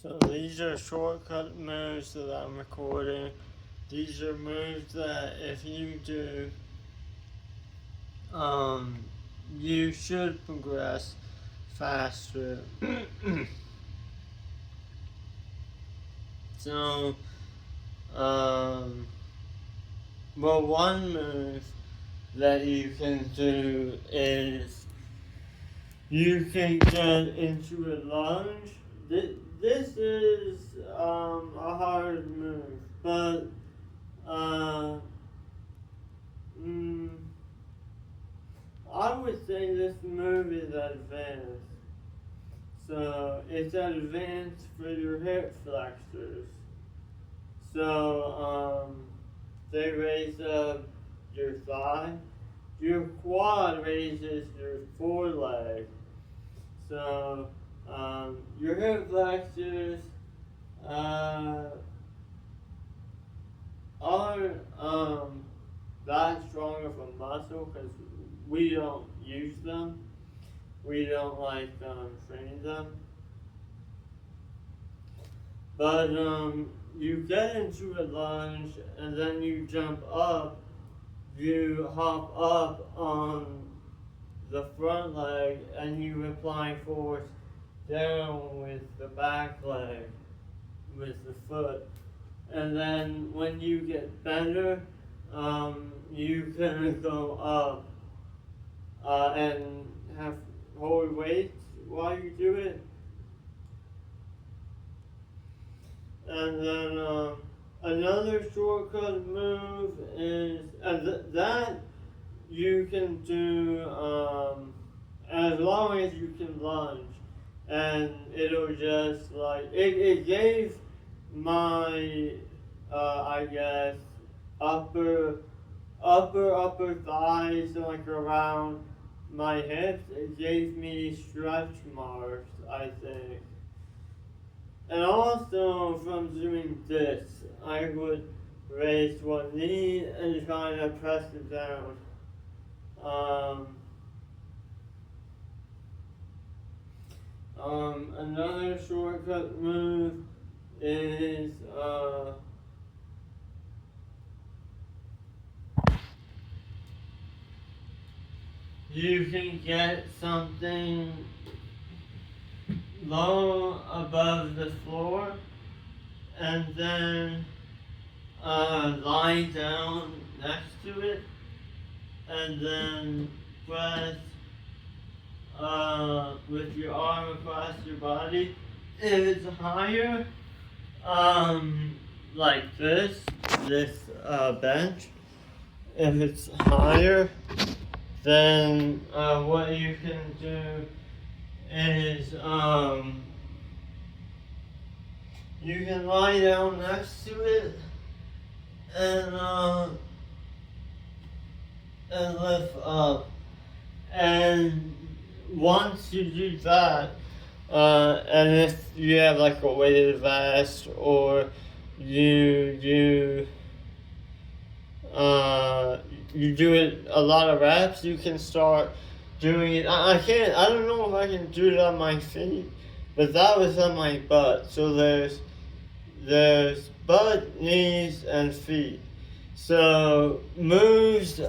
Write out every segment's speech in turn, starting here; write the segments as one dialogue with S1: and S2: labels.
S1: So these are shortcut moves that I'm recording. These are moves that if you do, you should progress faster. So, well, one move that you can do is you can get into a lunge. This is a hard move, but I would say this move is advanced. So it's advanced for your hip flexors. So they raise up your thigh. Your quad raises your foreleg. So your hip flexors aren't that strong of a muscle because we don't use them. We don't train them. But you get into a lunge and then you jump up. You hop up on the front leg and you apply force down with the back leg, with the foot. And then when you get better, you can go up and hold weights while you do it. And then another shortcut move is that you can do as long as you can lunge, and it'll just it gave my I guess upper thighs around my hips. It gave me stretch marks, I think. And also from doing this, I would raise one knee and kind of press it down. Another shortcut move is you can get something low above the floor and then lie down next to it and then press with your arm across your body. If it's higher, like this bench, if it's higher, then what you can do is you can lie down next to it and lift up. And once you do that, and if you have a weighted vest or you do it a lot of reps, you can start doing it. I don't know if I can do it on my feet, but that was on my butt. So there's butt, knees, and feet. So moves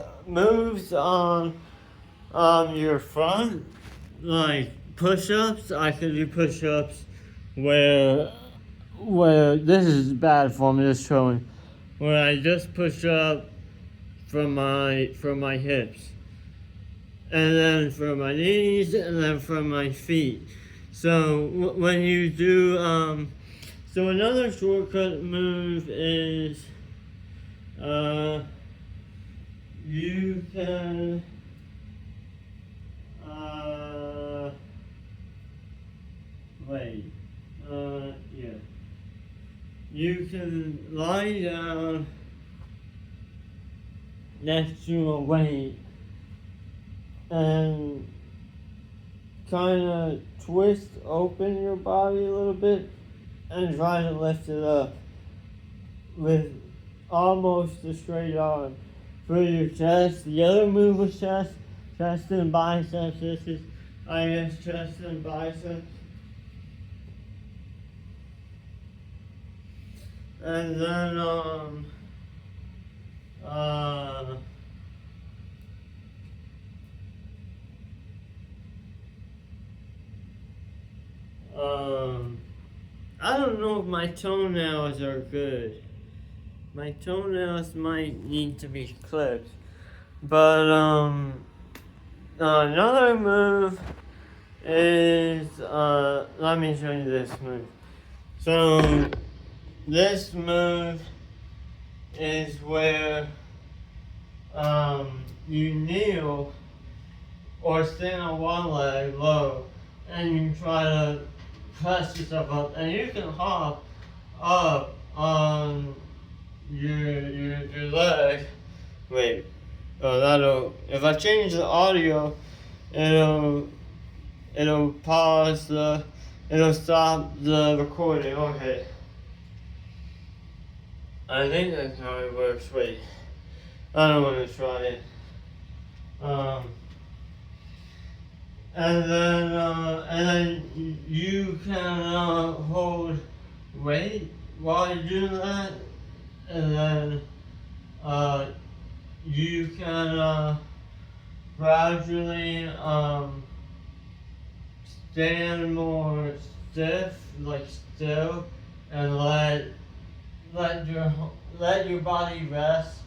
S1: on your front, like push-ups. I could do push-ups where this is bad for me, just showing, where I just push up from my hips, and then from my knees, and then from my feet. So when you do, so another shortcut move is, you can, you can lie down next to a weight and kind of twist open your body a little bit and try to lift it up with almost a straight arm. For your chest, the other move was chest and biceps. This is, I guess, chest and biceps. And then uh, I don't know if my toenails are good. My toenails might need to be clipped. But another move is let me show you this move. So this move is where you kneel or stand on one leg low and you try to press yourself up, and you can hop up on your leg. Wait, that'll, if I change the audio, it'll pause it'll stop the recording. Okay. I think that's how it works. Wait, I don't want to try it. And then you can hold weight while you do that, and then you can gradually stand more stiff, like still, and let your body rest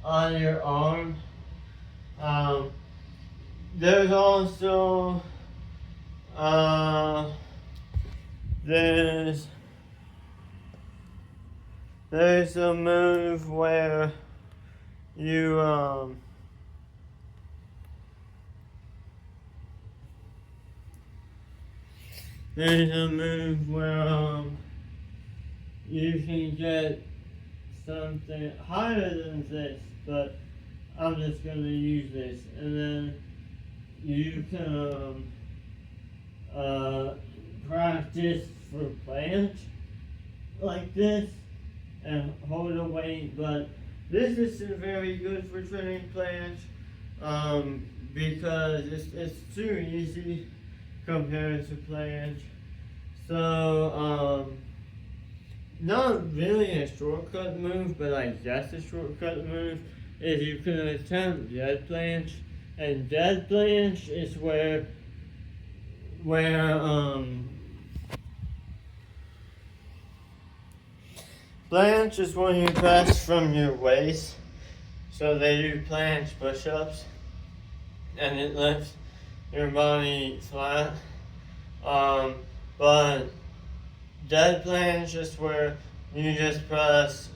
S1: on your arm. There's also there's a move where you there's a move where you can get something higher than this, but I'm just gonna use this, and then you can practice for planche like this and hold a weight, but this isn't very good for training planche because it's too easy compared to planche. So not really a shortcut move, but I guess a shortcut move is you can attempt dead planche. And dead planche is where planche is when you press from your waist. So they do planche push-ups, and it lifts your body flat. But dead planche is where you just press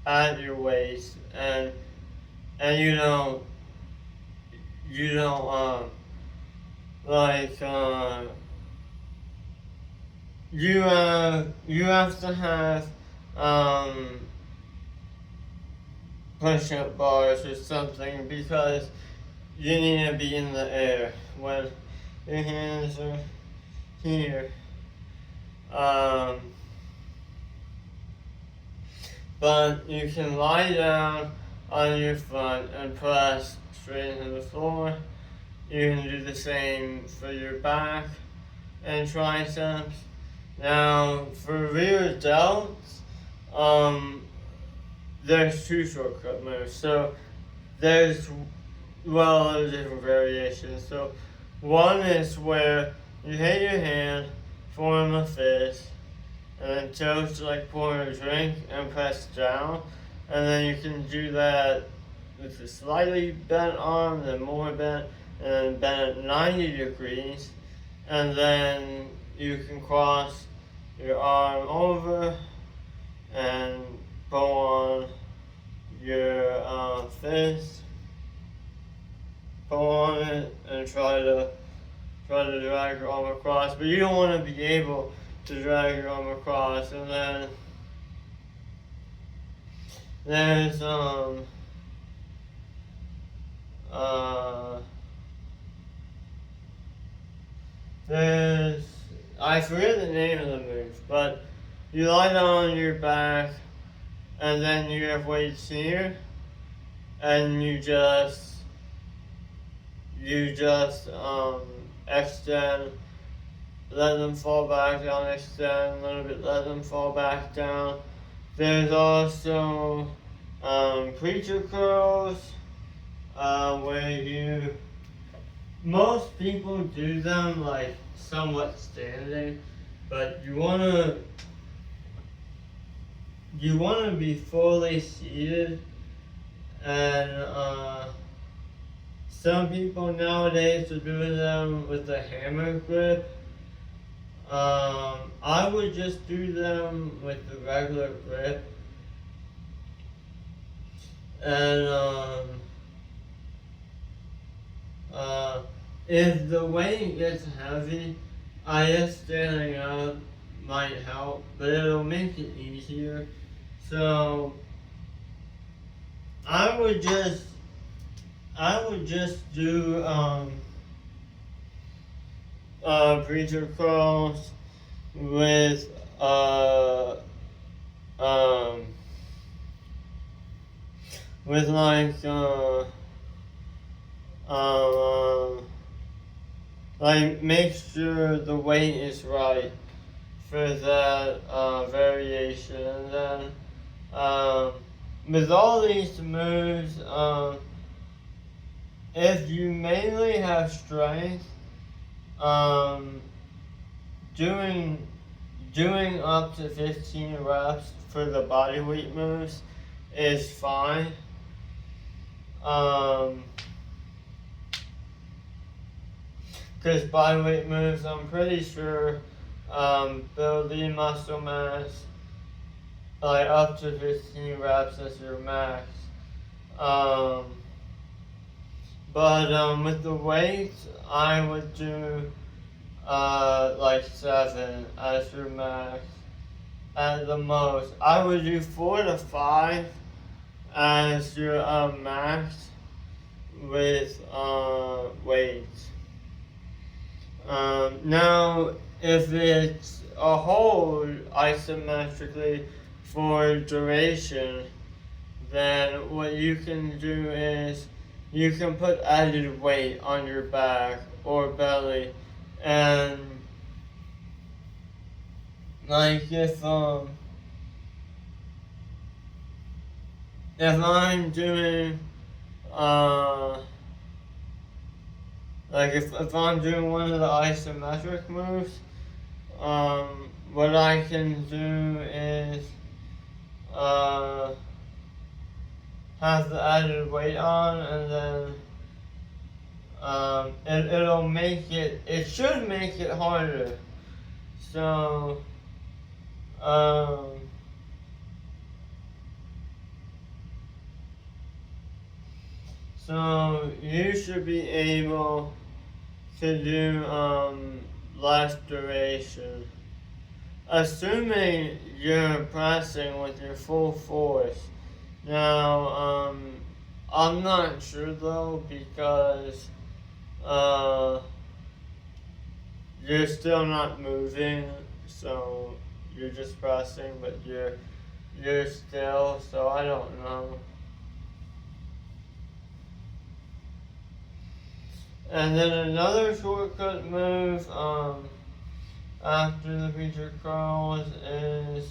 S1: at your waist, and you don't like you have to have push-up bars or something, because you need to be in the air when your hands are here. But you can lie down on your front and press straight into the floor. You can do the same for your back and triceps. Now, for rear delts, there's two shortcut moves. So there's different variations. So one is where you hit your hand, form a fist, and then toast like pouring a drink and press down. And then you can do that with a slightly bent arm, then more bent, and then bent at 90 degrees. And then you can cross your arm over and pull on your fist, pull on it, and try to drag your arm across. But you don't want to be able to drag your arm across. And then there's I forget the name of the move, but you lie down on your back, and then you have weights here, and you just extend let them fall back down, extend a little bit, let them fall back down. There's also preacher curls, where most people do them like somewhat standing, but you wanna be fully seated, and some people nowadays are doing them with a hammer grip. I would just do them with the regular grip, and if the weight gets heavy, I guess standing up might help, but it'll make it easier. So I would just do preacher curls with with like make sure the weight is right for that variation, and then with all these moves, if you mainly have strength, doing up to 15 reps for the body weight moves is fine. Because body weight moves, I'm pretty sure, building muscle mass, like up to 15 reps as your max. But with the weights, I would do like 7 as your max at the most. I would do 4 to 5 as your max with weights. Now, if it's a hold isometrically for duration, then what you can do is you can put added weight on your back or belly, and like if I'm doing like if I'm doing one of the isometric moves, what I can do is have the added weight on, and then it'll make it should make it harder. So so you should be able to do less duration, assuming you're pressing with your full force. Now, I'm not sure though, because you're still not moving, so you're just pressing, but you're still, so I don't know. And then another shortcut move after the preacher curls is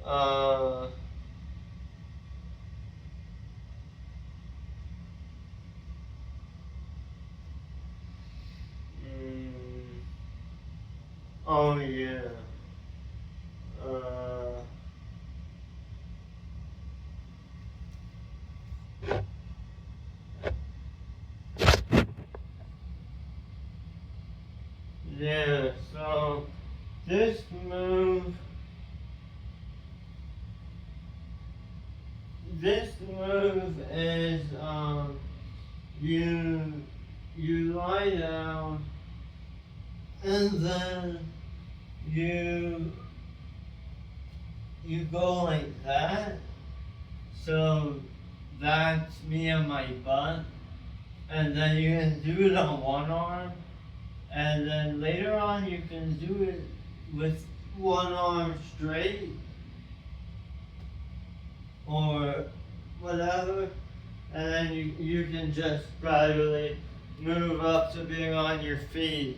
S1: oh yeah. Yeah, so this move is you lie down, and then you go like that. So that's me on my butt, and then you can do it on one arm, and then later on you can do it with one arm straight or whatever, and then you can just gradually move up to being on your feet.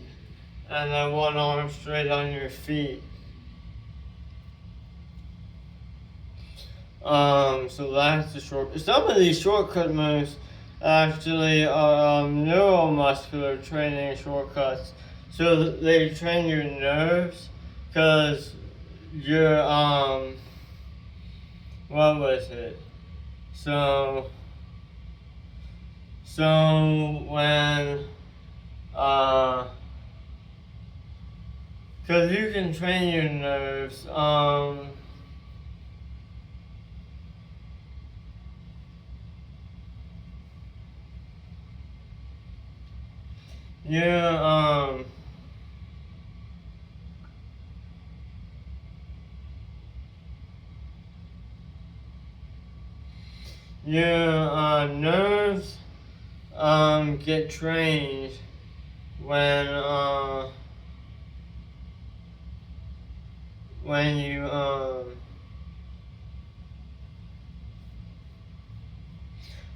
S1: and then one arm straight on your feet. So that's the short. Some of these shortcut moves actually are neuromuscular training shortcuts. So they train your nerves, cause your what was it? So when cause you can train your nerves. Yeah, your nerves get trained when you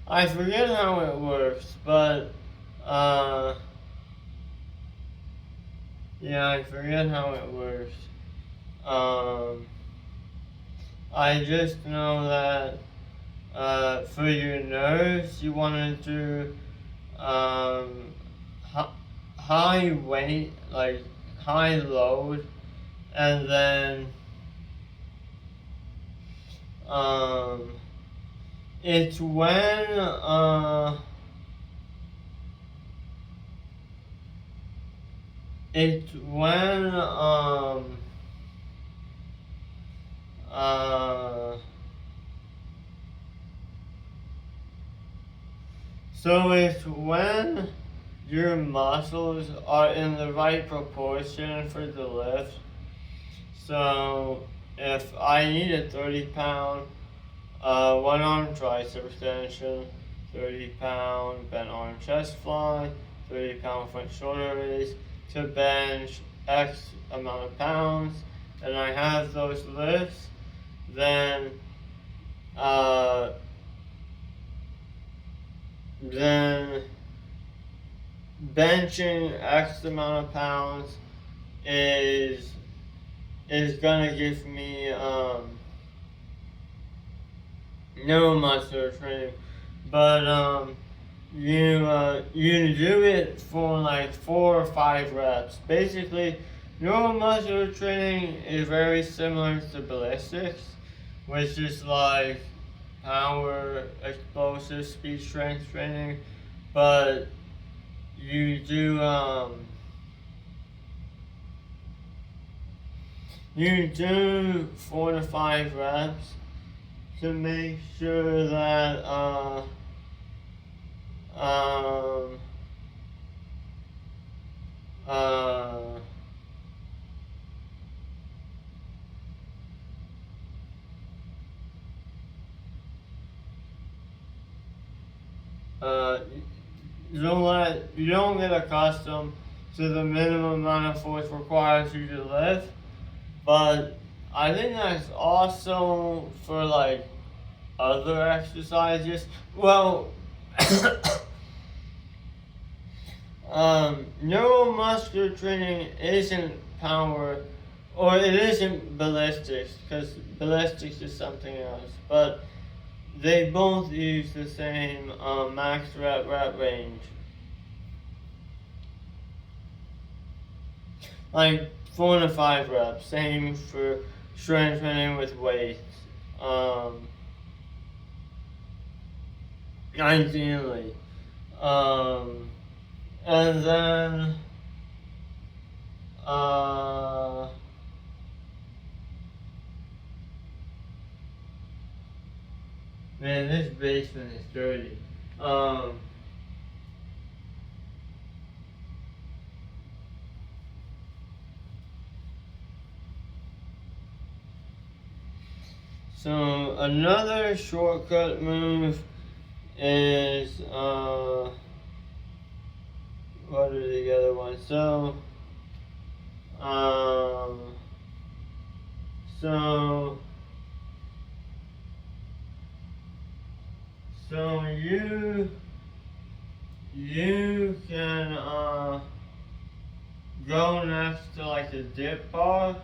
S1: I forget how it works, but yeah, I forget how it works. I just know that for your nerves, you want to do high weight, like high load, and then it's when it's when so it's when your muscles are in the right proportion for the lift. So if I need a 30-pound one arm tricep extension, 30-pound bent arm chest fly, 30-pound front shoulder raise to bench X amount of pounds, and I have those lifts, then benching X amount of pounds is gonna give me neuromuscular training, but you do it for like 4 or 5 reps. Basically, neuromuscular training is very similar to ballistics, which is like power, explosive, speed, strength training, but you do you do 4 to 5 reps to make sure that you don't get accustomed to the minimum amount of force required you to lift, but I think that's also for like other exercises. Well, neuromuscular training isn't power, or it isn't ballistics, because ballistics is something else, but they both use the same max rep range. Like 4 to 5 reps, same for strength training with weights. Ideally. And then man, this basement is dirty. So another shortcut move is what are the other ones? So you can go the dip bar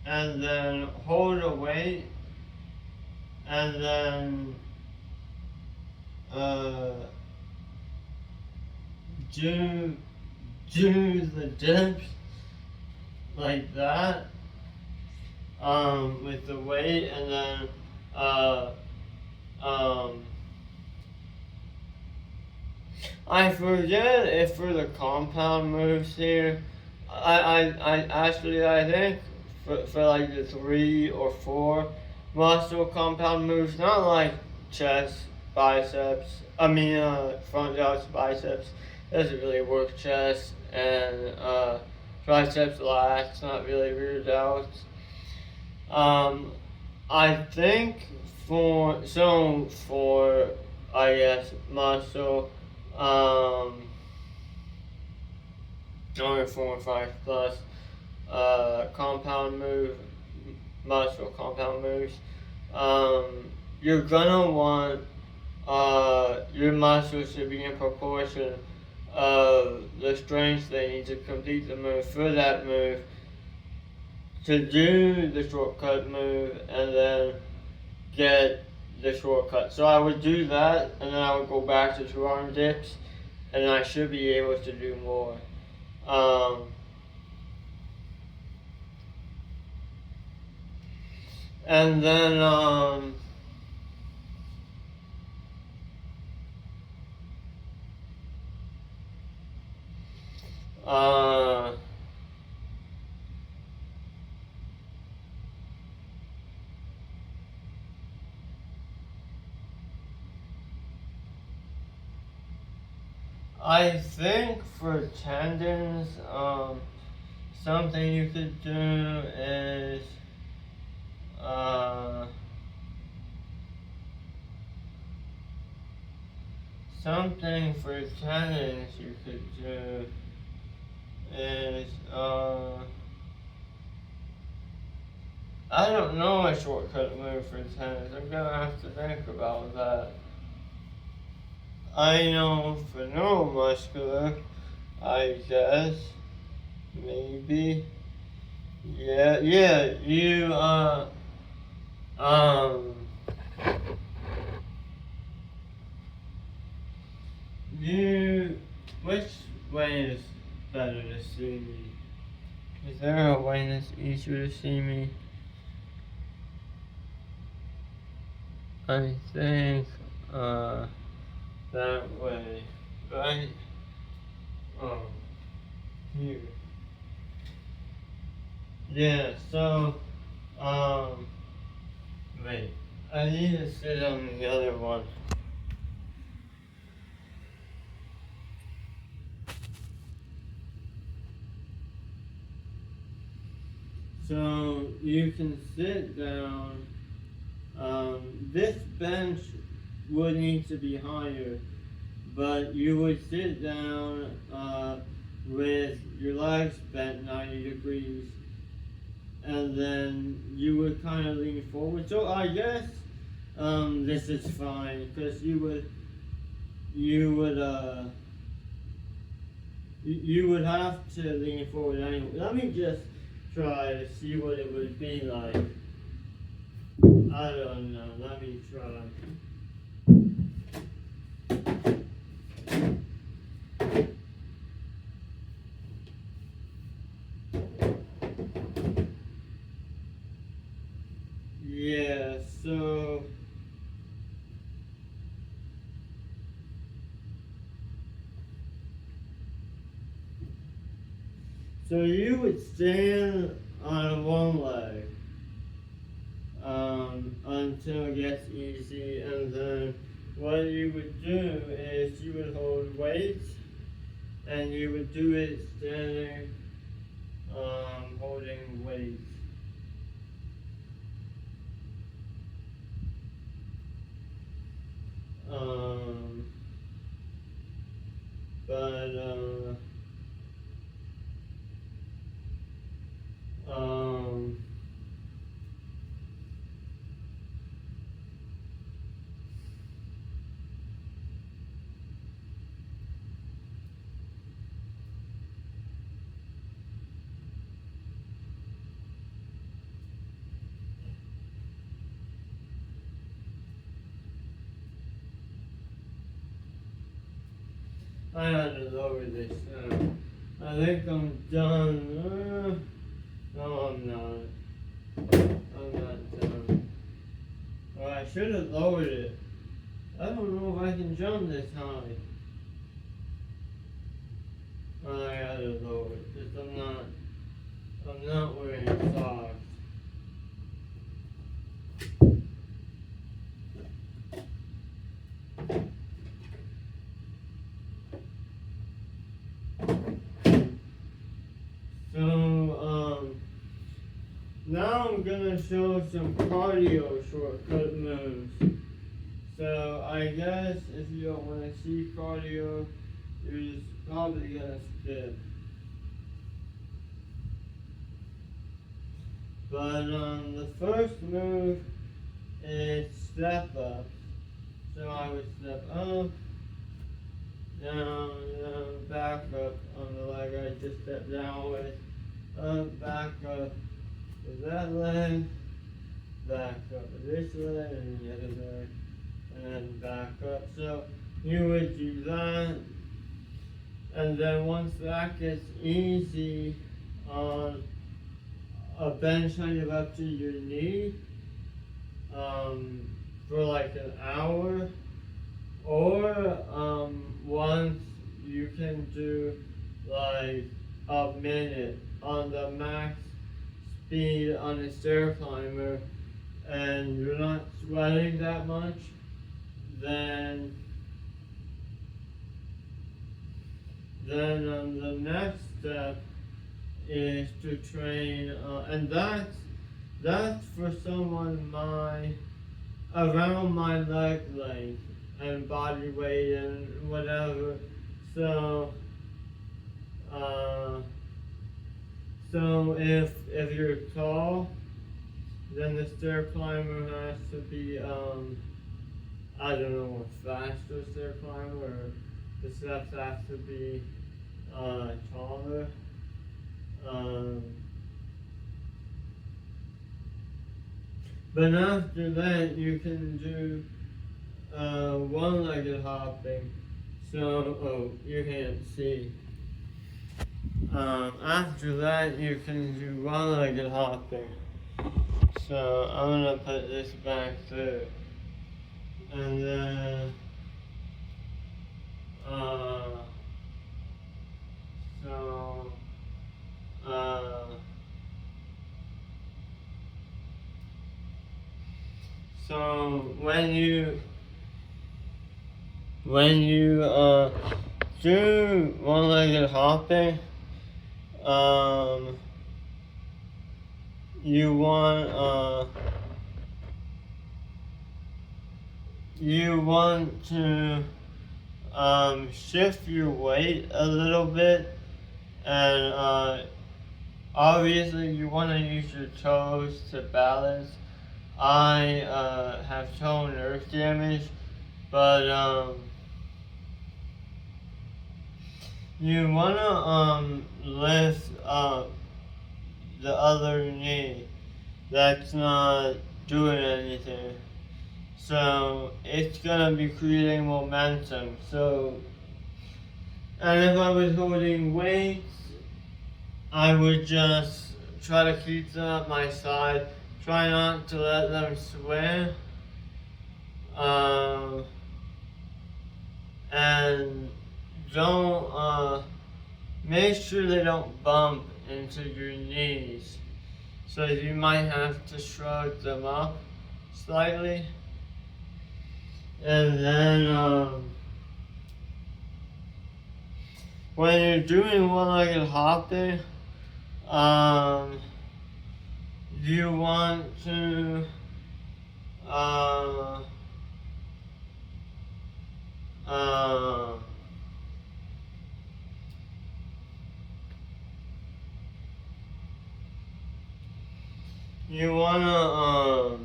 S1: and then hold the weight and then do the dips like that with the weight, and then I forget if for the compound moves here, I actually I think for like the 3 or 4 muscle compound moves, not like chest, biceps, front delts, biceps, doesn't really work chest, and triceps, lats, not really rear delts. I think for I guess muscle only 4 or 5 plus compound move muscle compound moves. You're gonna want your muscles to be in proportion of the strength they need to complete the move for that move, to do the shortcut move and then get the shortcut. So I would do that and then I would go back to 2 arm dips and I should be able to do more. And then I think for tendons, something you could do is something for tendons you could do is I don't know a shortcut move for tendons. I'm gonna have to think about that. I know for neuromuscular, I guess, maybe. Yeah, which way is better to see me? Is there a way that's easier to see me? I think, that way, right? Here. Yeah, so, wait, I need to sit on the other one. So, you can sit down. This bench would need to be higher, but you would sit down with your legs bent 90 degrees, and then you would kind of lean forward. So I guess this is fine because you would have to lean forward anyway. Let me just try to see what it would be like. I don't know. Let me try. Yeah, so you would stand on one leg until it gets easy, and then what you would do is you would hold weights, and you would do it standing, holding weights. I had to lower this. I think I'm done. No, I'm not. I'm not done. Well, I should have lowered it. I don't know if I can jump this high. Oh, I gotta lower it because I'm not wearing socks. So, now I'm gonna show some cardio shortcut moves. So, I guess if you don't want to see cardio, you're just probably gonna skip. But, the first move is step up. So I would step up, down, back up on the leg I just stepped down with, up, back up with that leg, back up with this leg, and the other leg, and then back up. So you would do that, and then once that gets easy on a bench kind of up to your knee, for like an hour, or once you can do like a minute on the max speed on a stair climber and you're not sweating that much, then the next step is to train, and that's for someone around my leg length and body weight and whatever. So, if you're tall, then the stair climber has to be, I don't know, a faster stair climber, or the steps have to be taller. But after that, you can do one-legged hopping. So, you can't see. After that, you can do one-legged hopping. So, I'm gonna put this back there. And then, so when you do one-legged hopping, you want to shift your weight a little bit, and obviously you want to use your toes to balance. I have toe nerve damage, but you want to lift up the other knee that's not doing anything. So it's gonna be creating momentum. So, and if I was holding weights, I would just try to keep them at my side. Try not to let them sway. And don't, make sure they don't bump into your knees. So you might have to shrug them up slightly. And then, when you're doing one-legged hopping, you want to, you wanna,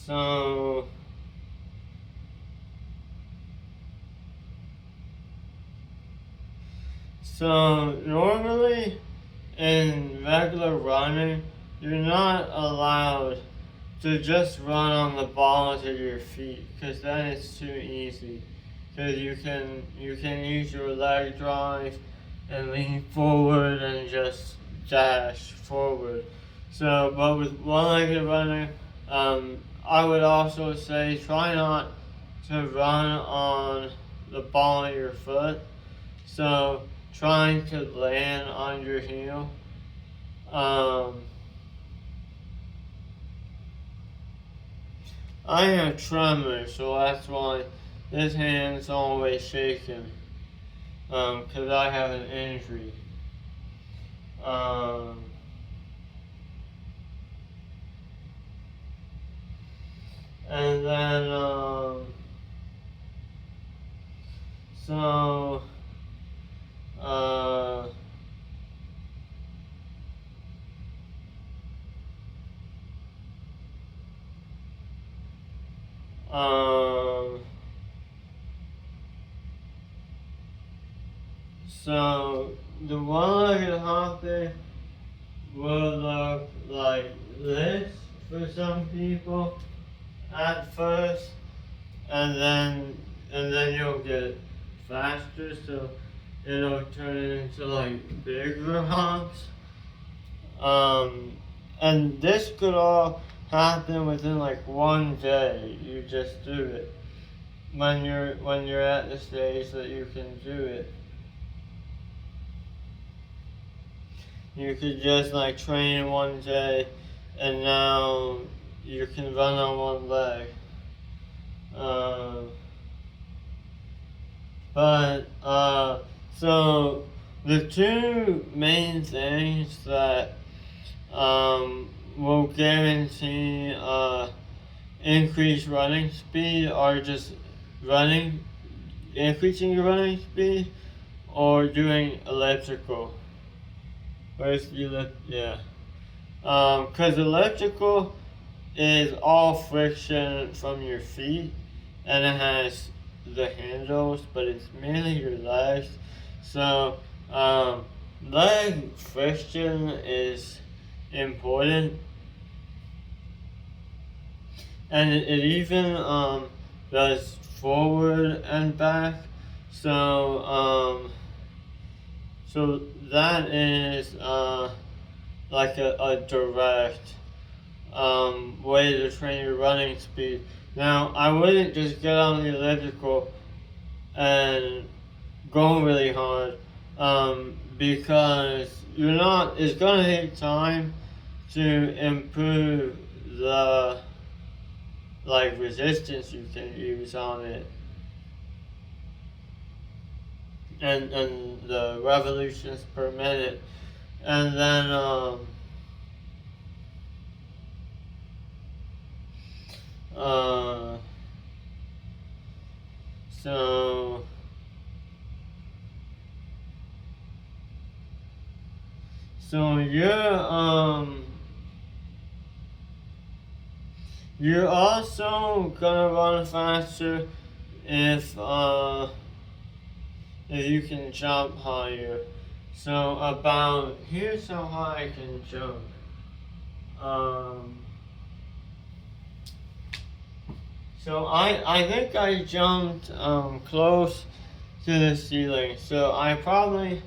S1: so So normally in regular running, you're not allowed to just run on the balls of your feet because then it's too easy. Because you can use your leg drive and lean forward and just dash forward. So, but with one-legged running, I would also say try not to run on the ball of your foot. So trying to land on your heel. I have tremors, so that's why this hand's always shaking. Because I have an injury. And then, so, uh, so the one-legged hopping will look like this for some people at first, and then you'll get faster, so it'll turn into like bigger hops. And this could all happen within like one day. You just do it when you're at the stage that you can do it. You could just like train one day, and now you can run on one leg. So the two main things that will guarantee increased running speed are just increasing your running speed, or doing elliptical. Where's the yeah? Because elliptical is all friction from your feet, and it has the handles, but it's mainly your legs. So leg friction is important, and it even does forward and back. So that is like a direct way to train your running speed. Now, I wouldn't just get on the elliptical and go really hard, because it's gonna take time to improve the resistance you can use on it, and the revolutions per minute, and then so you're also gonna run faster if you can jump higher. So here's how high I can jump. So I think I jumped close to the ceiling. So I probably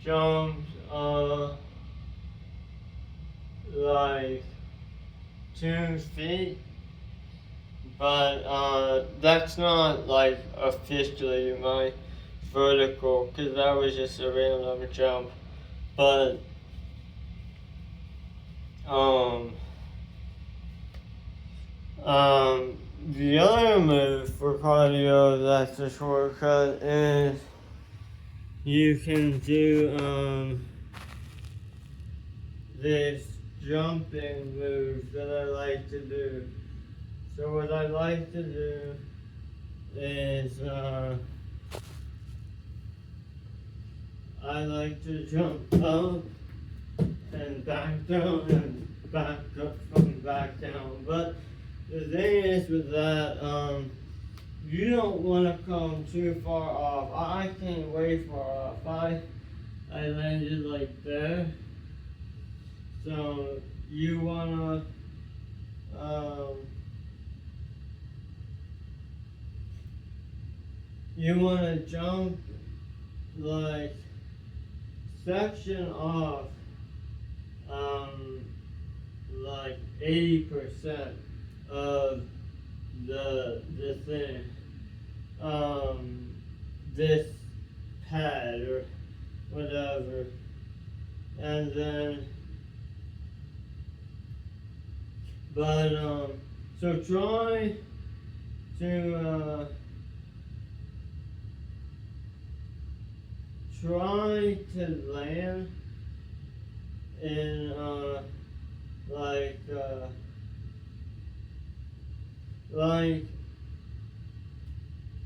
S1: jumped like 2 feet, but that's not like officially my vertical, because that was just a random jump. But the other move for cardio that's a shortcut is you can do this jumping move that I like to do. So what I like to do is I like to jump up and back down and back up and back down. But the thing is with that, you don't want to come too far off. I came way far off. I landed like there. So you wanna um, you wanna jump like section off like 80% of the thing, this pad or whatever, and then so try to land in like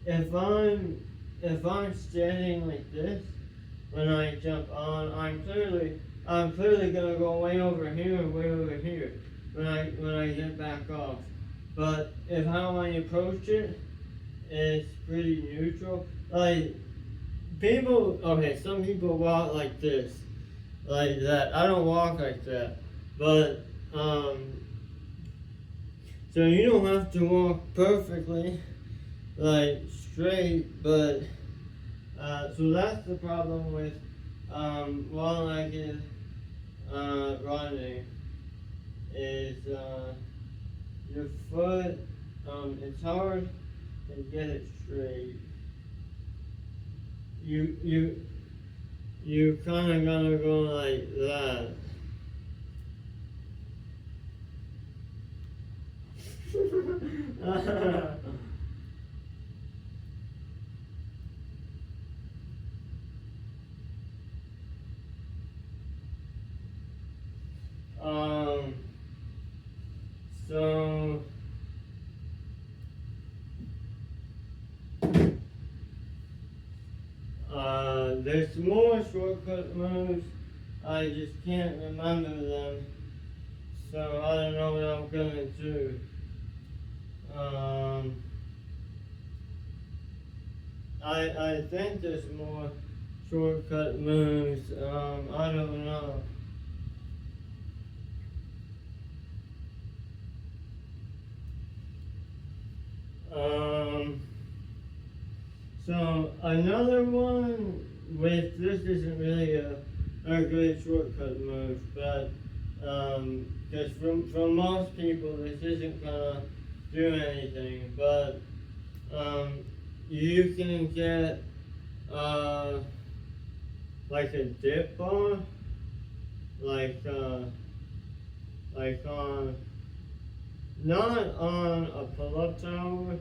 S1: if I'm standing like this when I jump on, I'm clearly gonna go way over here and way over here when I get back off. But if how I approach it is pretty neutral. Like some people walk like this, like that. I don't walk like that, but so you don't have to walk perfectly, like straight, but so that's the problem with one-legged running is your foot. It's hard to get it straight. You kind of gotta go like that. So there's more shortcut moves. I just can't remember them. So I don't know what I'm gonna do. I think there's more shortcut moves. I don't know. So another one with this isn't really a great shortcut move, but because from most people this isn't gonna do anything, but you can get like a dip bar, like on not on a pull-up tower.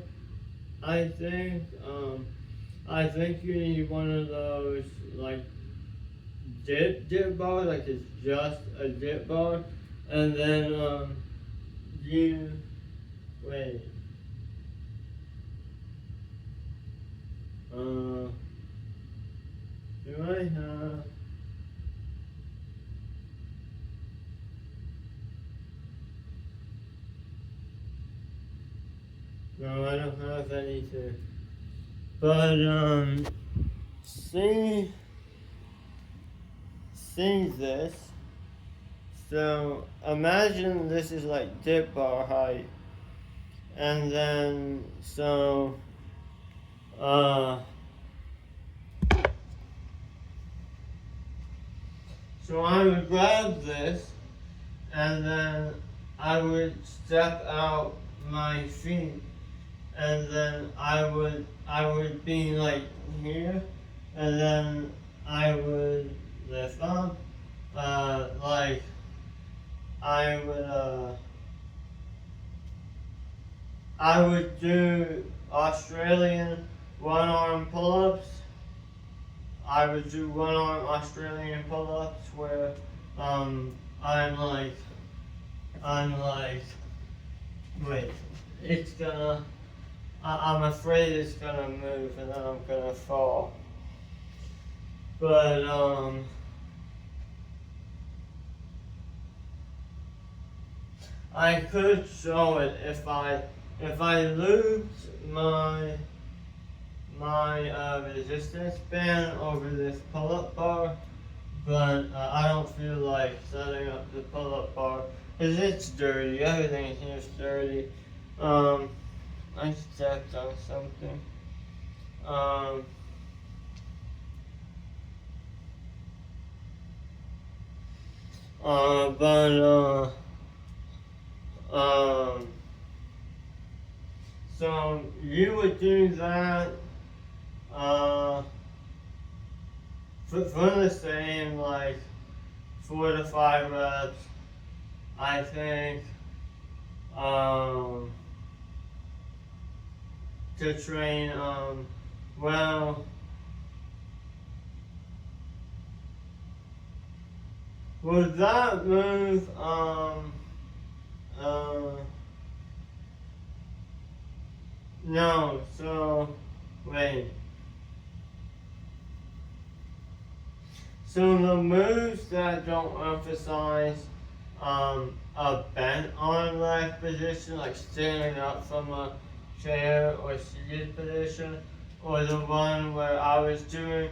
S1: I think you need one of those like dip bar, like it's just a dip bar, and then you wait. Do I have? No, I don't have anything. But see this. So imagine this is like dip bar height, and then so I would grab this, and then I would step out my feet, and then I would be like here, and then I would lift up, like I would do Australian one-arm pull-ups. I would do one-arm Australian pull-ups where I'm like wait, it's gonna I'm afraid it's gonna move and then I'm gonna fall. But I could show it if I looped my resistance band over this pull-up bar, but I don't feel like setting up the pull-up bar because it's dirty. Everything here's dirty. Um, I stepped on something. Um, but so you would do that uh, for the same like 4 to 5 reps. I think um, to train well. Would that move uh, no, so wait. So the moves that don't emphasize a bent arm leg position, like standing up from a chair or seated position, or the one where I was doing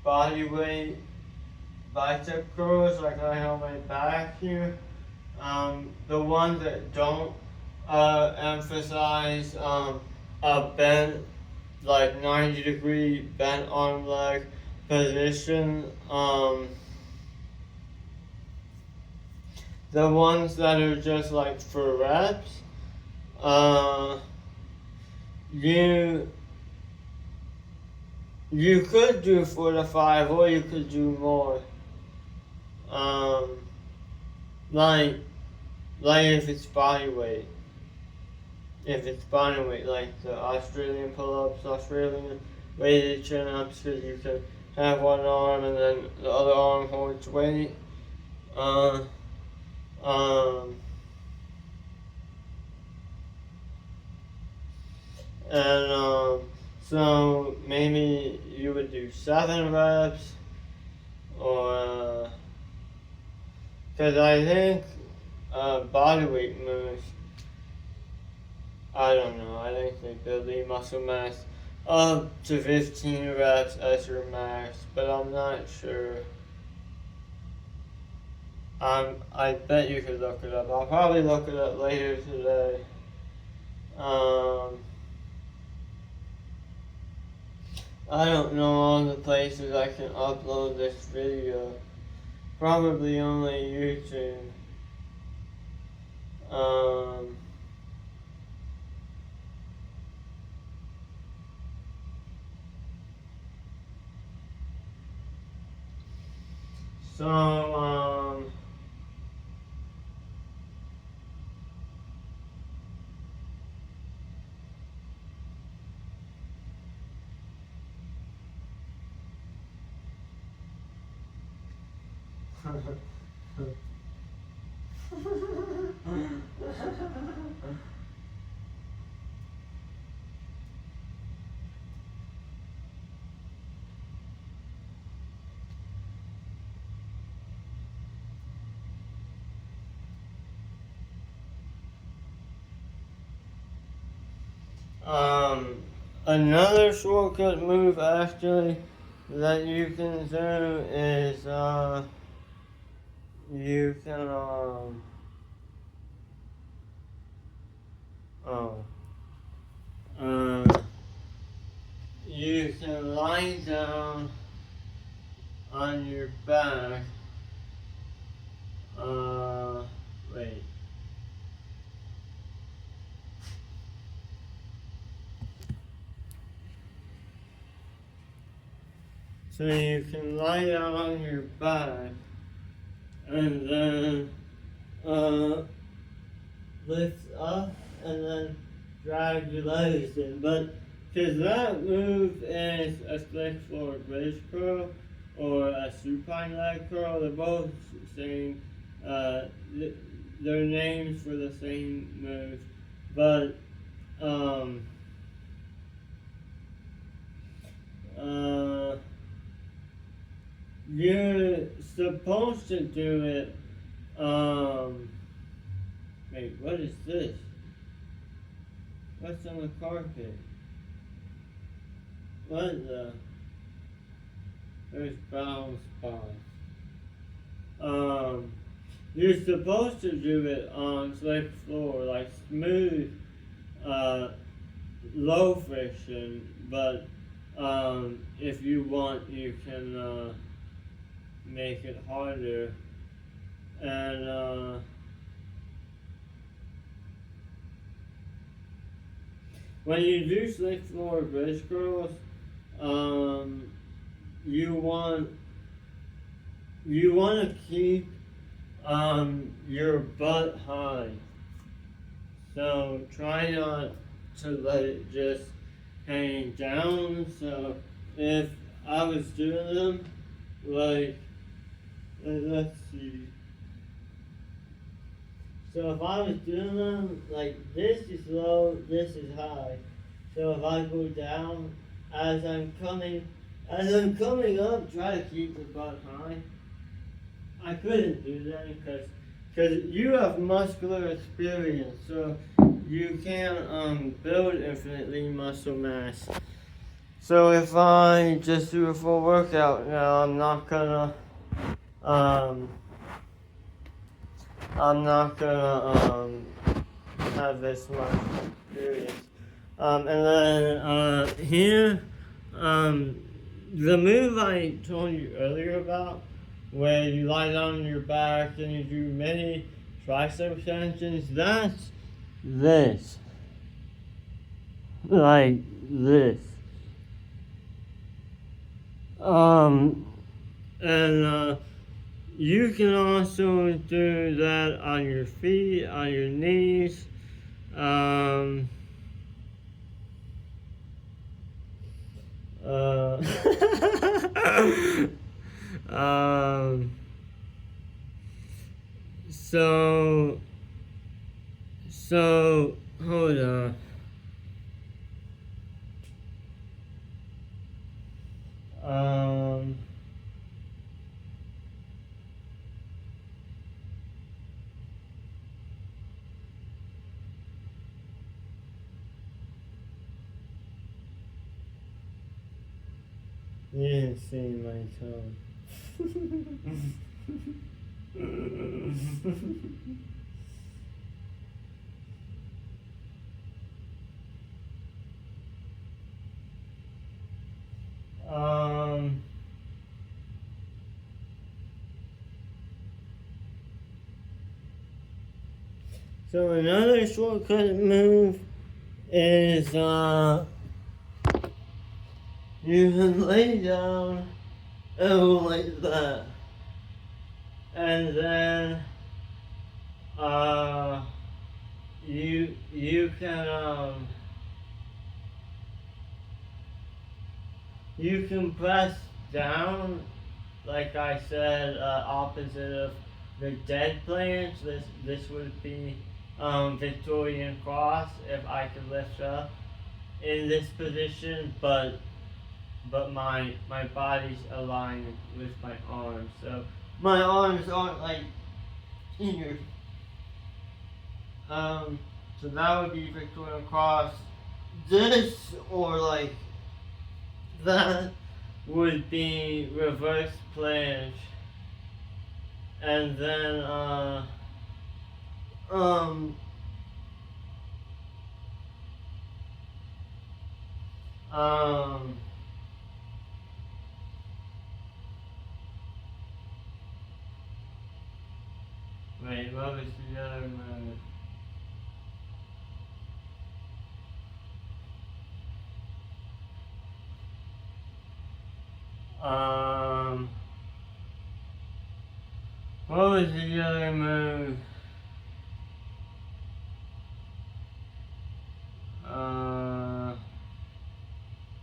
S1: body weight bicep curls, like I have my back here. The ones that don't emphasize a bent, like 90-degree bent arm leg position. The ones that are just like for reps, uh, you you could do 4 to 5, or you could do more. Um, like if it's body weight. If it's body weight, like the Australian pull-ups, Australian weighted chin-ups, because you can have one arm and then the other arm holds weight. Uh, um, and so maybe you would do 7 reps, or because I think body weight moves. I don't know. I think they build the muscle mass up to 15 reps as your max, but I'm not sure. I bet you could look it up. I'll probably look it up later today. I don't know all the places I can upload this video. Probably only YouTube. So, another shortcut move actually that you can do is you can oh you can lie down on your back. Wait. So you can lie down on your back and then lift up and then drag your legs in. But because that move is a split forward bridge curl or a supine leg curl, they're both same. They're names for the same move, but you're supposed to do it. Wait, what is this? What's on the carpet? What the? There's brown spots. Um, you're supposed to do it on slip floor, like smooth, uh, low friction, but if you want, you can make it harder. And when you do slick floor bridge curls, um, you want to keep your butt high. So try not to let it just hang down. So if I was doing them, like, let's see. So if I was doing them, like, this is low, this is high. So if I go down, as I'm coming up, try to keep the butt high. I couldn't do that because you have muscular experience, so you can build infinitely muscle mass. So if I just do a full workout, I'm not gonna have this much experience. And then here, the move I told you earlier about, where you lie down on your back and you do many tricep extensions, that's this. Like this. And you can also do that on your feet, on your knees. Um, so hold on. You didn't see my tongue. So another shortcut move is you can lay down and go like that, and then you can press down, like I said, opposite of the dead planche. This would be Victorian cross if I could lift up in this position, but my body's aligned with my arms, so my arms aren't like here. So that would be Victorian cross. This, or like that, would be reverse planche. And then wait, what was the other move? What was the other move?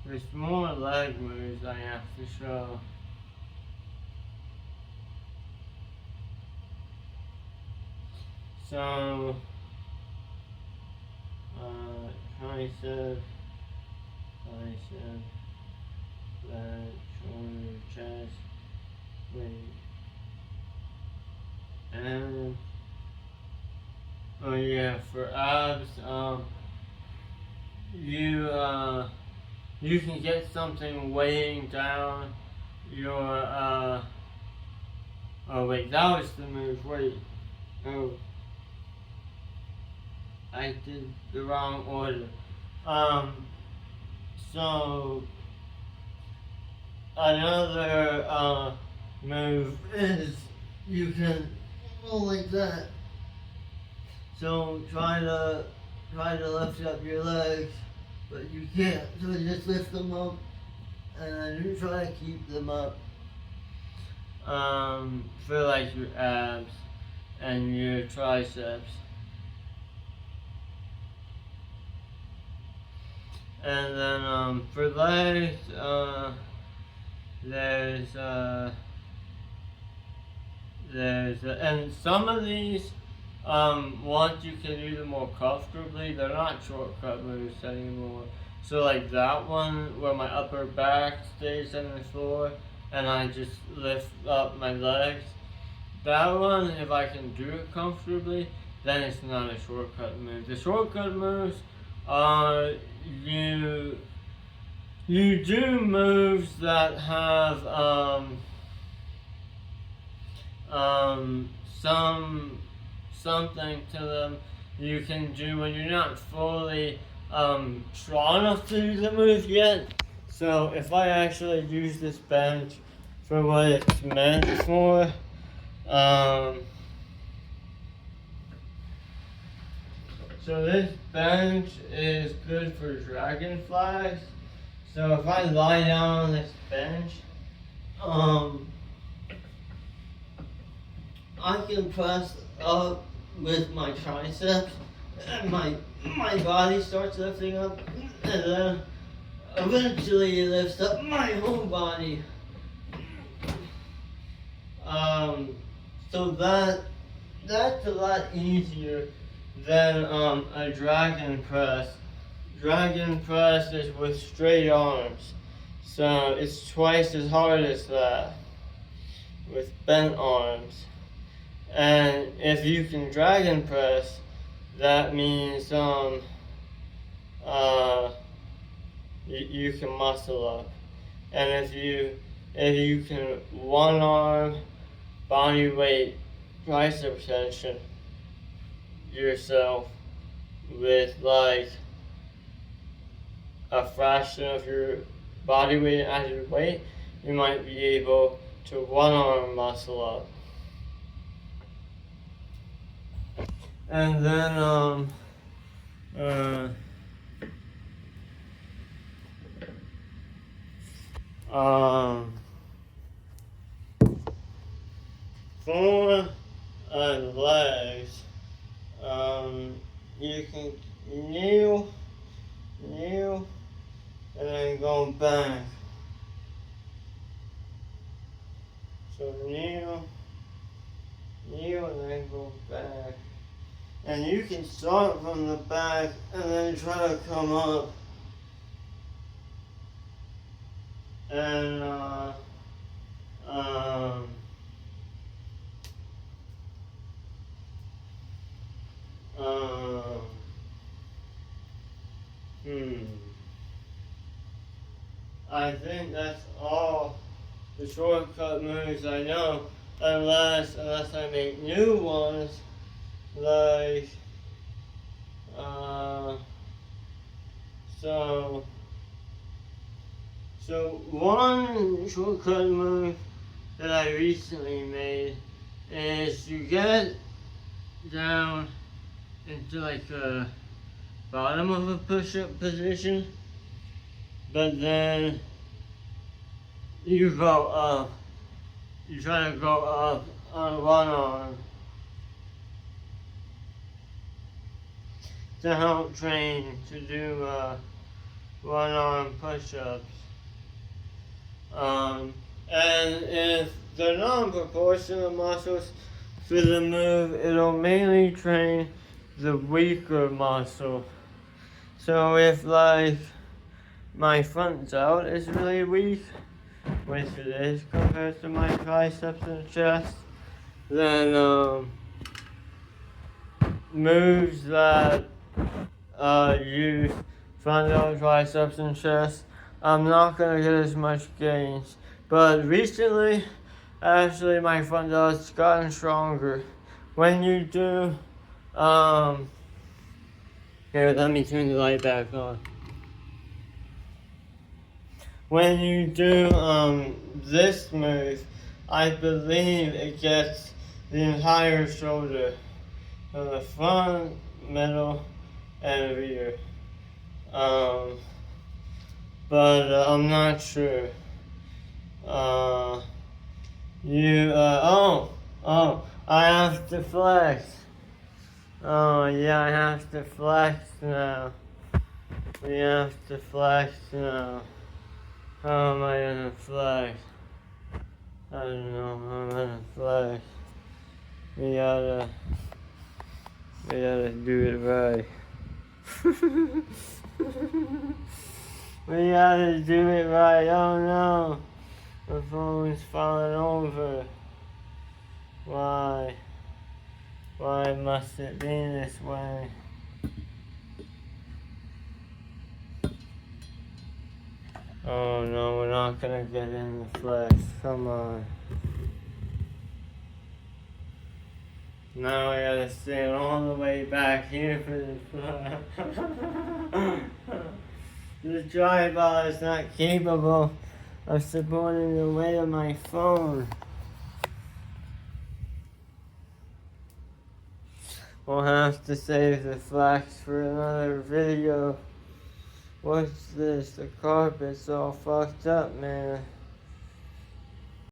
S1: There's more leg moves I have to show. So, tricep, bicep, leg, shoulder, chest, wait, and oh yeah, for abs, you can get something weighing down your Oh wait, that was the move. Wait. Oh. I did the wrong order. So another move is you can go like that. So try to lift up your legs, but you can't. So just lift them up, and then you try to keep them up. For like your abs and your triceps. And then for legs, and some of these, once you can do them more comfortably, they're not shortcut moves anymore. So like that one where my upper back stays on the floor and I just lift up my legs. That one, if I can do it comfortably, then it's not a shortcut move. The shortcut moves are you do moves that have something to them you can do when you're not fully strong enough to do the move yet. So if I actually use this bench for what it's meant for, so this bench is good for dragonflies. So if I lie down on this bench, I can press up with my triceps, and my body starts lifting up, and then eventually it lifts up my whole body. So that's a lot easier than a dragon press. Dragon press is with straight arms, so it's twice as hard as that with bent arms. And if you can dragon press, that means you can muscle up. And if you can one arm body weight tricep extension yourself with like a fraction of your body weight as your weight, you might be able to one arm muscle up. And then for legs, you can kneel, and then go back. So kneel, and then go back. And you can start from the back and then try to come up. And I think that's all the shortcut moves I know, unless I make new ones, like so one shortcut move that I recently made is you get down into like a bottom of a push-up position, but then you go up. You try to go up on one arm to help train to do one arm push-ups. And if they're non-proportional muscles for the move, it'll mainly train the weaker muscle. So if like my front delt is really weak, which it is compared to my triceps and chest, then moves that use front delt, triceps, and chest, I'm not gonna get as much gains. But recently, Actually, my front door has gotten stronger. When you do, here, let me turn the light back on. When you do, this move, I believe it gets the entire shoulder. So the front, middle, and rear. But I'm not sure. I have to flex. Oh, yeah, I have to flex now. We have to flex now. How am I gonna flex? I don't know how I'm gonna flex. We gotta do it right. We gotta do it right. Oh no, the phone's falling over. Why? Why must it be this way? Oh no, we're not gonna get in the flex. Come on. Now I gotta stand all the way back here for the flex. The tripod is not capable of supporting the weight of my phone. We'll have to save the flex for another video. What's this? The carpet's all fucked up, man.